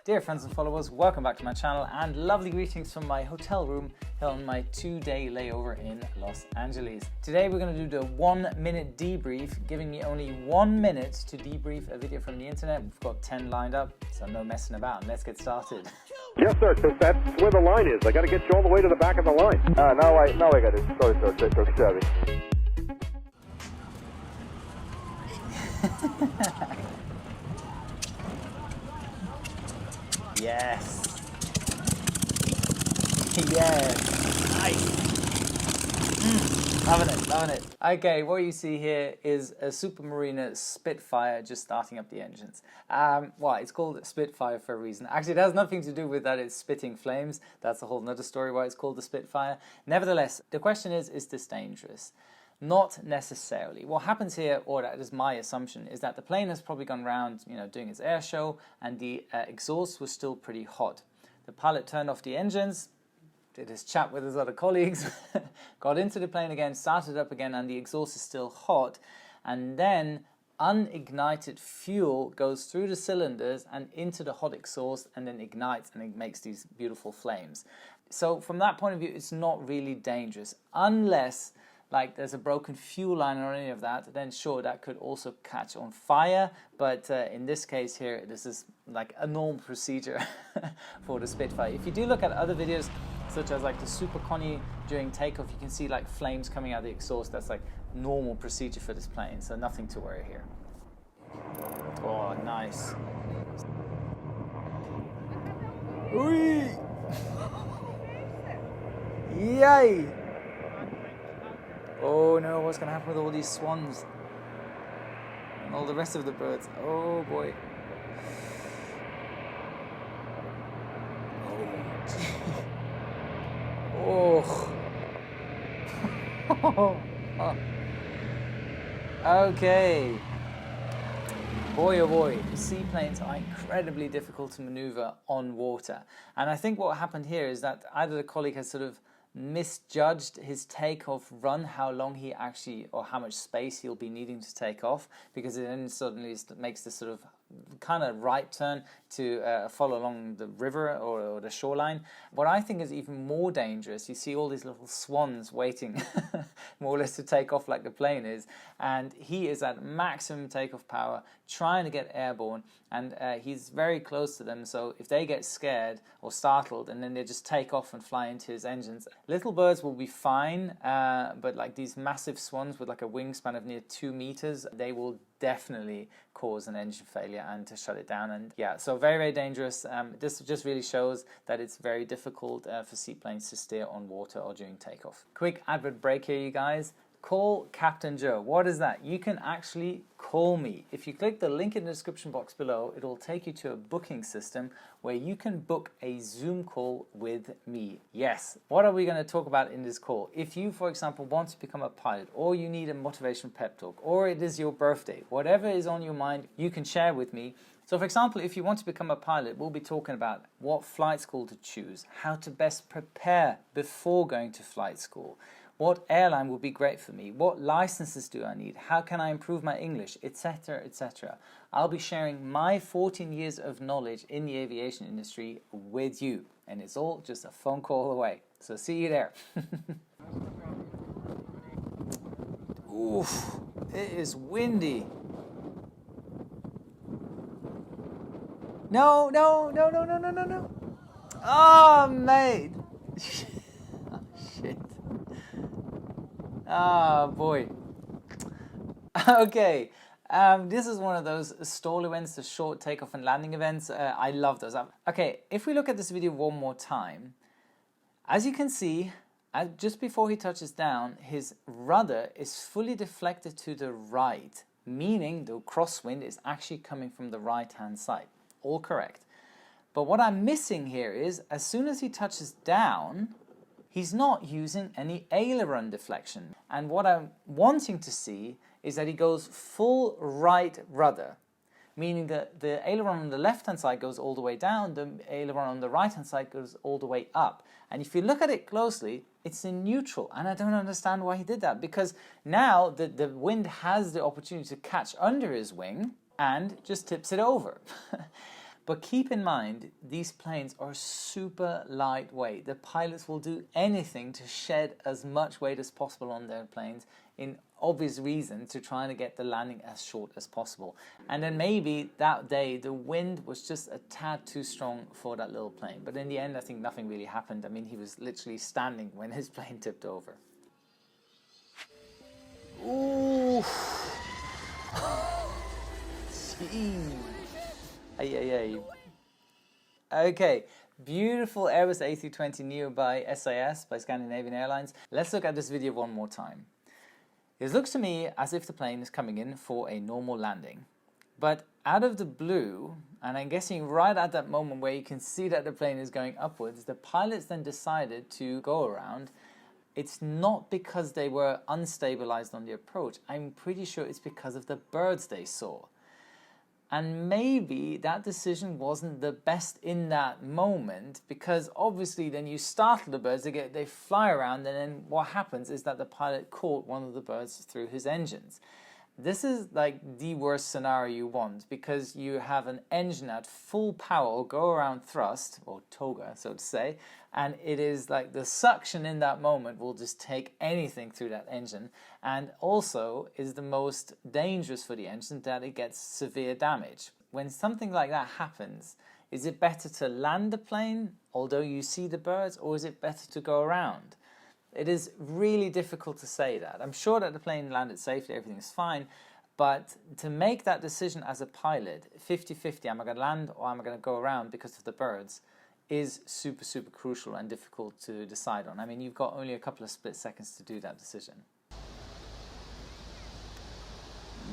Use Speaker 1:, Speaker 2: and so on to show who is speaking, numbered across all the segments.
Speaker 1: Dear friends and followers, welcome back to my channel and lovely greetings from my hotel room here on my 2-day layover in Los Angeles. Today we're going to do the 1-minute debrief, giving me only 1 minute to debrief a video from the internet. We've got 10 lined up, so no messing about. Let's get started.
Speaker 2: Yes, sir, because that's where the line is. I got to get you all the way to the back of the line.
Speaker 3: Now I got it. Sorry.
Speaker 1: Yes. Yes. Nice. Loving it. Okay, what you see here is a Supermariner Spitfire just starting up the engines. Well, it's called Spitfire for a reason. Actually, it has nothing to do with that it's spitting flames. That's a whole nother story why it's called the Spitfire. Nevertheless, the question is this dangerous? Not necessarily. What happens here, or that is my assumption, is that the plane has probably gone around, doing its air show, and the exhaust was still pretty hot. The pilot turned off the engines, did his chat with his other colleagues, got into the plane again, started up again, and the exhaust is still hot, and then unignited fuel goes through the cylinders and into the hot exhaust and then ignites and it makes these beautiful flames. So from that point of view, it's not really dangerous, unless like there's a broken fuel line or any of that, then sure, that could also catch on fire. But in this case here, this is like a normal procedure for the Spitfire. If you do look at other videos, such as like the Super Connie during takeoff, you can see like flames coming out of the exhaust. That's like normal procedure for this plane, so nothing to worry here. Oh, nice. Whee! Yay! Oh no, what's going to happen with all these swans? And all the rest of the birds. Oh boy. Oh. Oh. Okay. Boy oh boy, seaplanes are incredibly difficult to maneuver on water. And I think what happened here is that either the colleague has sort of misjudged his takeoff run, how long he actually, or how much space he'll be needing to take off, because it then suddenly makes this sort of kind of right turn to follow along the river or the shoreline. What I think is even more dangerous, you see all these little swans waiting more or less to take off like the plane is, and he is at maximum takeoff power trying to get airborne, and he's very close to them, so if they get scared or startled and then they just take off and fly into his engines, little birds will be fine, but like these massive swans with like a wingspan of near 2 meters, they will definitely cause an engine failure and to shut it down. And yeah, so very dangerous. This just really shows that it's very difficult for seaplanes to steer on water or during takeoff. Quick advert break here, you guys. Call Captain Joe. What is that? You can actually call me. If you click the link in the description box below, it will take you to a booking system where you can book a Zoom call with me. Yes. What are we going to talk about in this call? If you, for example, want to become a pilot, or you need a motivation pep talk, or it is your birthday, whatever is on your mind, you can share with me. So for example, if you want to become a pilot, we'll be talking about what flight school to choose, how to best prepare before going to flight school, what airline would be great for me, what licenses do I need, how can I improve my English, etc, etc. I'll be sharing my 14 years of knowledge in the aviation industry with you, and it's all just a phone call away. So see you there. Oof, it is windy. No. Oh, mate. Oh, shit. Ah, boy. Okay. This is one of those stall events, the short takeoff and landing events. I love those. Okay, if we look at this video one more time, as you can see, just before he touches down, his rudder is fully deflected to the right, meaning the crosswind is actually coming from the right-hand side. All correct. But what I'm missing here is, as soon as he touches down, he's not using any aileron deflection. And what I'm wanting to see is that he goes full right rudder, meaning that the aileron on the left-hand side goes all the way down, the aileron on the right-hand side goes all the way up. And if you look at it closely, it's in neutral, and I don't understand why he did that, because now the wind has the opportunity to catch under his wing and just tips it over. But keep in mind, these planes are super lightweight. The pilots will do anything to shed as much weight as possible on their planes in obvious reason to try and get the landing as short as possible. And then maybe that day the wind was just a tad too strong for that little plane. But in the end, I think nothing really happened. I mean, he was literally standing when his plane tipped over. Ooh. Jeez. Ay. Okay, beautiful Airbus A320neo by SAS, by Scandinavian Airlines. Let's look at this video one more time. It looks to me as if the plane is coming in for a normal landing. But out of the blue, and I'm guessing right at that moment where you can see that the plane is going upwards, the pilots then decided to go around. It's not because they were unstabilized on the approach. I'm pretty sure it's because of the birds they saw. And maybe that decision wasn't the best in that moment, because obviously then you startle the birds, they fly around, and then what happens is that the pilot caught one of the birds through his engines. This is like the worst scenario you want, because you have an engine at full power or go around thrust, or toga so to say, and it is like the suction in that moment will just take anything through that engine, and also is the most dangerous for the engine that it gets severe damage. When something like that happens, is it better to land the plane although you see the birds, or is it better to go around? It is really difficult to say that. I'm sure that the plane landed safely, everything's fine, but to make that decision as a pilot, 50-50, am I going to land or am I going to go around because of the birds, is super, super crucial and difficult to decide on. I mean, you've got only a couple of split seconds to do that decision.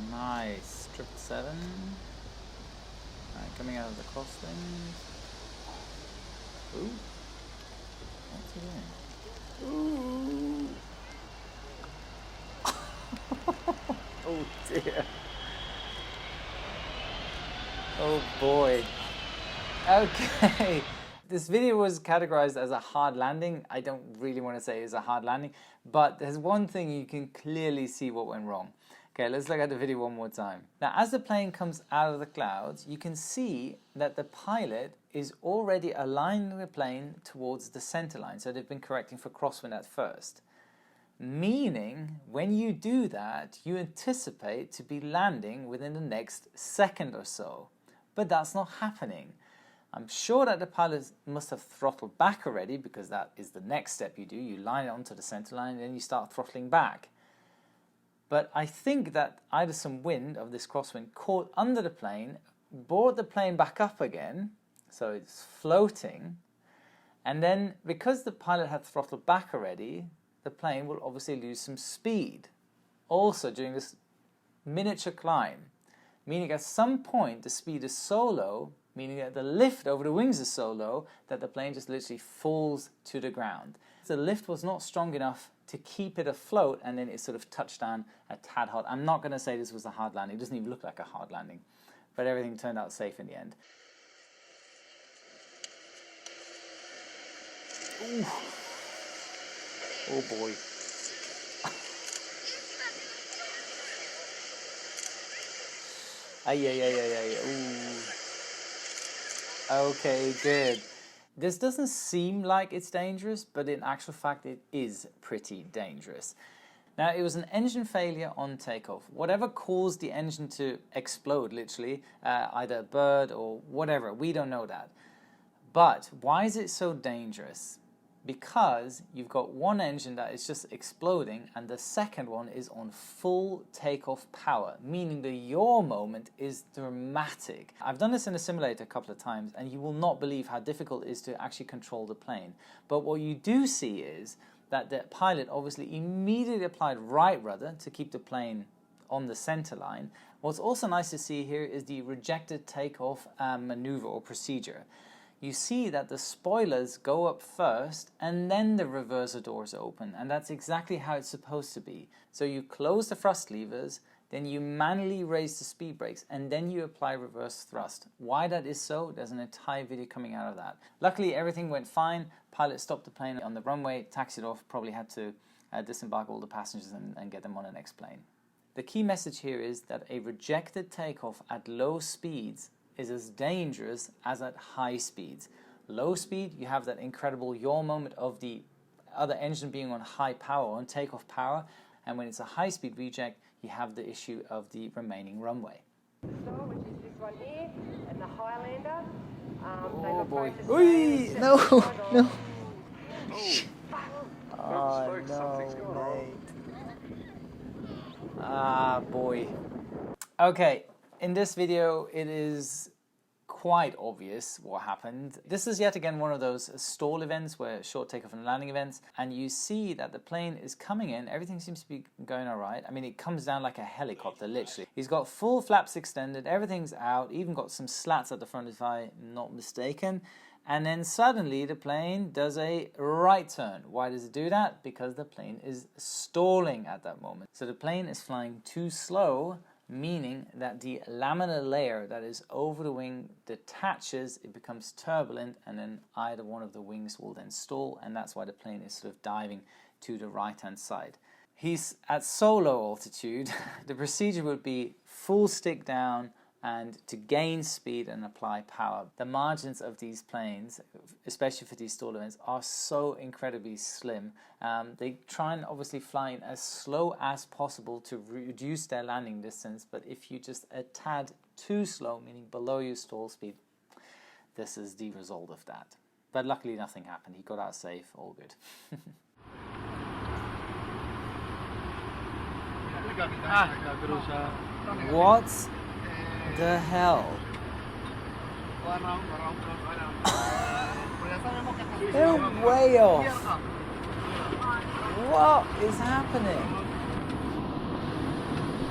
Speaker 1: Nice, 777. Alright, coming out of the crosswind. Ooh, what's he doing? Ooh. Oh dear. Oh boy. Okay. This video was categorized as a hard landing. I don't really want to say it's a hard landing, but there's one thing you can clearly see what went wrong. Okay, let's look at the video one more time. Now, as the plane comes out of the clouds, you can see that the pilot is already aligning the plane towards the center line. So they've been correcting for crosswind at first. Meaning, when you do that, you anticipate to be landing within the next second or so. But that's not happening. I'm sure that the pilot must have throttled back already, because that is the next step you do. You line it onto the center line and then you start throttling back. But I think that either some wind of this crosswind caught under the plane, brought the plane back up again, so it's floating, and then because the pilot had throttled back already, the plane will obviously lose some speed. Also during this miniature climb, meaning at some point the speed is so low, meaning that the lift over the wings is so low that the plane just literally falls to the ground. The lift was not strong enough to keep it afloat, and then it sort of touched down a tad hard. I'm not going to say this was a hard landing. It doesn't even look like a hard landing, but everything turned out safe in the end. Ooh. Oh boy. Ay. Ooh. Okay, good. This doesn't seem like it's dangerous, but in actual fact it is pretty dangerous. Now, it was an engine failure on takeoff. Whatever caused the engine to explode, literally, either a bird or whatever, we don't know that. But why is it so dangerous? Because you've got one engine that is just exploding and the second one is on full takeoff power, meaning the yaw moment is dramatic. I've done this in a simulator a couple of times and you will not believe how difficult it is to actually control the plane. But what you do see is that the pilot obviously immediately applied right rudder to keep the plane on the center line. What's also nice to see here is the rejected takeoff maneuver or procedure. You see that the spoilers go up first and then the reverser doors open, and that's exactly how it's supposed to be. So you close the thrust levers, then you manually raise the speed brakes, and then you apply reverse thrust. Why that is so, there's an entire video coming out of that. Luckily everything went fine. Pilot stopped the plane on the runway, taxied off, probably had to disembark all the passengers and get them on the next plane. The key message here is that a rejected takeoff at low speeds is as dangerous as at high speeds. Low speed, you have that incredible yaw moment of the other engine being on high power, on takeoff power, and when it's a high speed reject, you have the issue of the remaining runway.
Speaker 4: Which is this one here, and the Highlander.
Speaker 1: Oh boy. Oi! No! No! Oh no, mate. Ah, boy. Okay, in this video, it is quite obvious what happened. This is yet again one of those stall events, where short takeoff and landing events, and you see that the plane is coming in, everything seems to be going all right. I mean, it comes down like a helicopter, literally. He's got full flaps extended, everything's out, even got some slats at the front if I'm not mistaken. And then suddenly the plane does a right turn. Why does it do that? Because the plane is stalling at that moment. So the plane is flying too slow, meaning that the laminar layer that is over the wing detaches, it becomes turbulent, and then either one of the wings will then stall, and that's why the plane is sort of diving to the right-hand side. He's at so low altitude, the procedure would be full stick down, and to gain speed and apply power. The margins of these planes, especially for these stall events, are so incredibly slim. They try and obviously fly in as slow as possible to reduce their landing distance, but if you just a tad too slow, meaning below your stall speed, this is the result of that. But luckily nothing happened. He got out safe, all good. What the hell? They're way off. What is happening?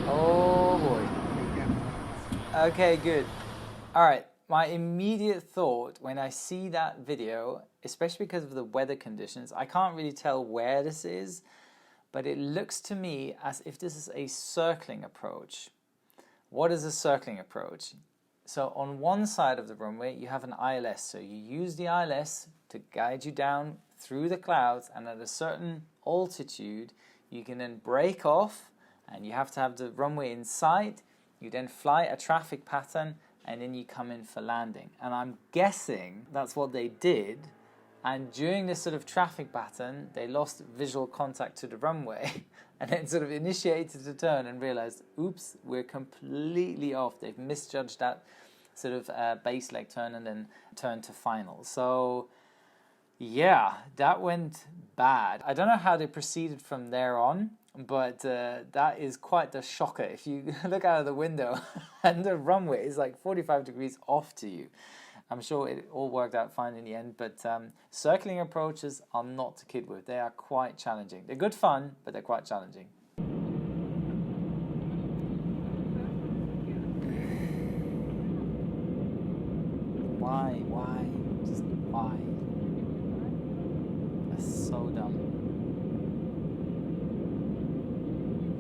Speaker 1: Oh boy. Okay, good. Alright, my immediate thought when I see that video, especially because of the weather conditions, I can't really tell where this is, but it looks to me as if this is a circling approach. What is a circling approach? So on one side of the runway, you have an ILS. So you use the ILS to guide you down through the clouds, and at a certain altitude, you can then break off, and you have to have the runway in sight. You then fly a traffic pattern, and then you come in for landing. And I'm guessing that's what they did. And during this sort of traffic pattern, they lost visual contact to the runway and then sort of initiated the turn and realized, oops, we're completely off. They've misjudged that sort of base leg turn and then turned to final. So yeah, that went bad. I don't know how they proceeded from there on, but that is quite the shocker. If you look out of the window and the runway is like 45 degrees off to you. I'm sure it all worked out fine in the end, but circling approaches are not to kid with. They are quite challenging. They're good fun, but they're quite challenging. Why? Just why? That's so dumb.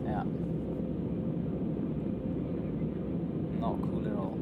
Speaker 1: Yeah. Not cool at all.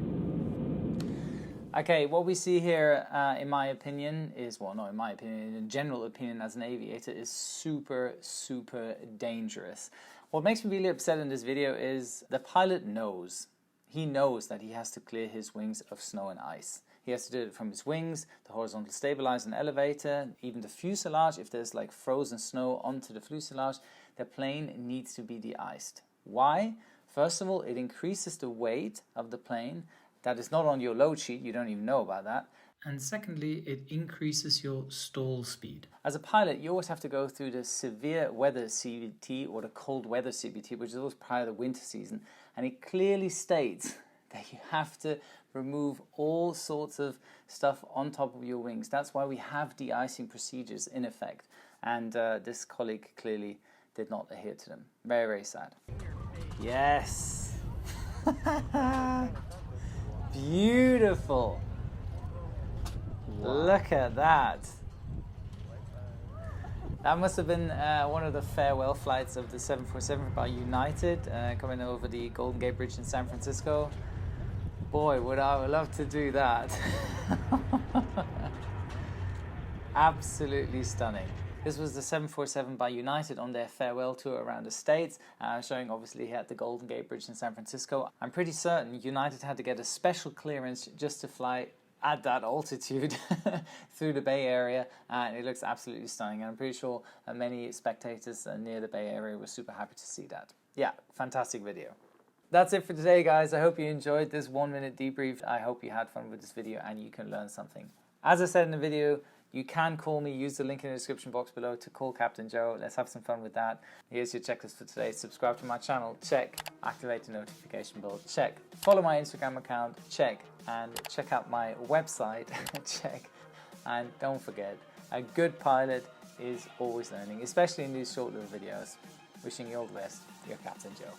Speaker 1: Okay, what we see here, in my opinion, is, well, not in my opinion, in general opinion as an aviator, is super, super dangerous. What makes me really upset in this video is the pilot knows. He knows that he has to clear his wings of snow and ice. He has to do it from his wings, the horizontal stabilizer and elevator, even the fuselage. If there's like frozen snow onto the fuselage, the plane needs to be de-iced. Why? First of all, it increases the weight of the plane. That is not on your load sheet, you don't even know about that. And secondly, it increases your stall speed. As a pilot, you always have to go through the severe weather CBT or the cold weather CBT, which is always prior to the winter season. And it clearly states that you have to remove all sorts of stuff on top of your wings. That's why we have de-icing procedures in effect. And this colleague clearly did not adhere to them. Very, very sad. Yes! Beautiful. Wow. Look at that. That must have been one of the farewell flights of the 747 by United, coming over the Golden Gate Bridge in San Francisco. Boy, would I love to do that. Absolutely stunning. This was the 747 by United on their farewell tour around the States, showing obviously here at the Golden Gate Bridge in San Francisco. I'm pretty certain United had to get a special clearance just to fly at that altitude through the Bay Area, and it looks absolutely stunning. And I'm pretty sure many spectators near the Bay Area were super happy to see that. Yeah, fantastic video. That's it for today, guys. I hope you enjoyed this 1-minute debrief. I hope you had fun with this video and you can learn something. As I said in the video, you can call me. Use the link in the description box below to call Captain Joe. Let's have some fun with that. Here's your checklist for today. Subscribe to my channel. Check. Activate the notification bell. Check. Follow my Instagram account. Check. And check out my website. Check. And don't forget, a good pilot is always learning, especially in these short little videos. Wishing you all the best. Your Captain Joe.